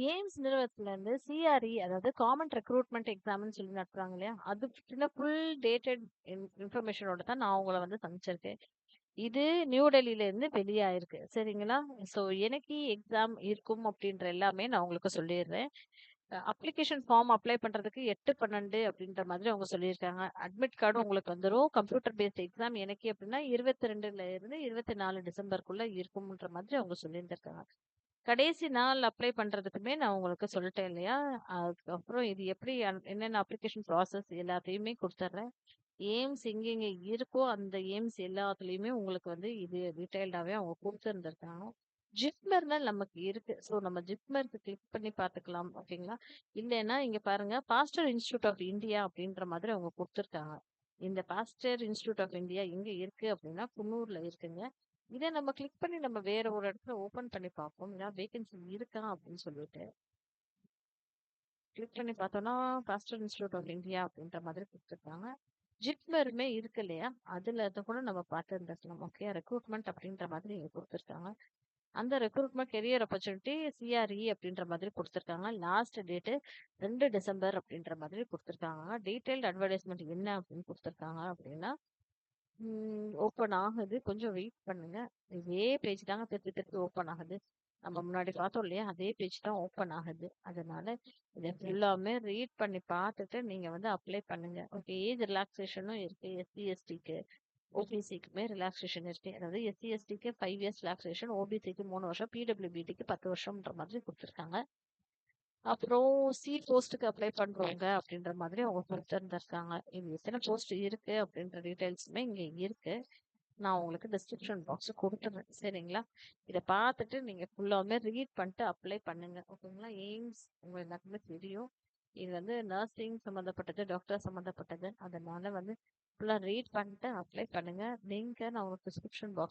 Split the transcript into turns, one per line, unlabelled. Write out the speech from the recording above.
AIIMS நிறுவனத்துல இருந்து CRE அதாவது காமன் ரெக்ரூட்மெண்ட் எக்ஸாம்னு சொல்லி நடத்துறாங்க இல்லையா? அது பத்தின ஃபுல் டேட்டட் இன்ஃபர்மேஷனோட தான் நான் உங்கள வந்து சந்திச்சிருக்கேன். இது நியூ டெல்லியில இருந்து வெளியாயிருக்கு. சரிங்களா? ஸோ என்னைக்கு எக்ஸாம் இருக்கும் அப்படின்ற எல்லாமே நான் உங்களுக்கு சொல்லிடுறேன். அப்ளிகேஷன் ஃபார்ம் அப்ளை பண்றதுக்கு 8/12 அப்படின்ற மாதிரி அவங்க சொல்லியிருக்காங்க. அட்மிட் கார்டும் உங்களுக்கு வந்துரும். கம்ப்யூட்டர் பேஸ்ட் எக்ஸாம் என்னைக்கு அப்படின்னா 22ல இருந்து 24 டிசம்பருக்குள்ள இருக்கும்ன்ற மாதிரி அவங்க சொல்லியிருந்திருக்காங்க. கடைசி நாள் அப்ளை பண்றதுக்குமே நான் உங்களுக்கு சொல்லிட்டேன் இல்லையா? அதுக்கப்புறம் இது எப்படி என்னென்ன அப்ளிகேஷன் ப்ராசஸ் எல்லாத்தையுமே குடுத்துர்றேன். எய்ம்ஸ் எங்கெங்க இருக்கோ, அந்த எய்ம்ஸ் எல்லாத்துலயுமே உங்களுக்கு வந்து இது டீட்டெயில்டாவே அவங்க குடுத்துருந்துருக்காங்க. ஜிப்மர்ல நமக்கு இருக்கு. ஸோ நம்ம ஜிப்மருக்கு கிளிக் பண்ணி பார்த்துக்கலாம். ஓகேங்களா? இல்லைன்னா இங்க பாருங்க பாஸ்டர் இன்ஸ்டிடியூட் ஆஃப் இந்தியா அப்படின்ற மாதிரி அவங்க குடுத்துருக்காங்க. இந்த பாஸ்டர் இன்ஸ்டிடியூட் ஆஃப் இந்தியா எங்க இருக்கு அப்படின்னா, குன்னூர்ல இருக்குங்க. இத நம்ம கிளிக் பண்ணி நம்ம வேற ஒரு இடத்துல ஓப்பன் பண்ணி பார்ப்போம். ஏன்னா வேகன்சி இருக்கா அப்படின்னு சொல்லிட்டு. கிளிக் பண்ணி பார்த்தோம்னா, பாஸ்டர் இன்ஸ்டிடியூட் ஆஃப் இந்தியா அப்படின்ற மாதிரி குடுத்துருக்காங்க. ஜிப்மருமே இருக்கு இல்லையா? அதுல இத கூட நம்ம பார்த்து இருந்துக்கலாம். ஓகே. ரெக்ரூட்மெண்ட் அப்படின்ற மாதிரி இங்க குடுத்துருக்காங்க. அந்த ரெக்ரூட்மெண்ட் கெரியர் ஆப்பர்ச்சுனிட்டி சிஆர்இ அப்படின்ற மாதிரி குடுத்துருக்காங்க. லாஸ்ட் டேட்டு 2 டிசம்பர் அப்படின்ற மாதிரி குடுத்துருக்காங்க. டீட்டெயில்டு அட்வர்டைஸ்மென்ட் என்ன அப்படின்னு குடுத்துருக்காங்க அப்படின்னா, ஓப்பன் ஆகுது. கொஞ்சம் வெயிட் பண்ணுங்க. இதே பேஜ் தாங்க திருப்பி திருப்பி ஓப்பன் ஆகுது. நம்ம முன்னாடி பார்த்தோம் இல்லையா? அதே பேஜ் தான் ஓப்பன் ஆகுது. அதனால இத ஃபுல்லாமே ரீட் பண்ணி பார்த்துட்டு நீங்க வந்து அப்ளை பண்ணுங்க. ஓகே. ஏஜ் ரிலாக்சேஷனும் இருக்கு. எஸ்சி, எஸ்டிக்கு, ஓபிசிக்குமே ரிலாக்சேஷன் இருக்கு. அதாவது எஸ்சி, எஸ்டிக்கு 5 இயர்ஸ் ரிலாக்சேஷன், ஓபிசிக்கு 3 வருஷம், பிடபிள்யூபிடிக்கு 10 வருஷம்ன்ற மாதிரி குடுத்துருக்காங்க. அப்புறம் போஸ்ட்டுக்கு அப்ளை பண்றவங்க அப்படின்ற மாதிரி அவங்க குடுத்துருந்துருக்காங்க. இது எத்தனை போஸ்ட் இருக்கு அப்படின்ற டீட்டெயில்ஸுமே இங்க இருக்கு. நான் உங்களுக்கு டிஸ்கிரிப்ஷன் பாக்ஸ் குடுத்துடுறேன். சரிங்களா? இத பார்த்துட்டு நீங்க ஃபுல்லாவுமே ரீட் பண்ணிட்டு அப்ளை பண்ணுங்க. ஓகேங்களா? எய்ம்ஸ் உங்க எல்லாருக்குமே தெரியும். இது வந்து நர்சிங் சம்மந்தப்பட்டது, டாக்டர் சம்மந்தப்பட்டது. அதனால வந்து ஃபுல்லா ரீட் பண்ணிட்டு அப்ளை பண்ணுங்க. லிங்க்க நான் உங்களுக்கு டிஸ்கிரிப்ஷன் பாக்ஸ்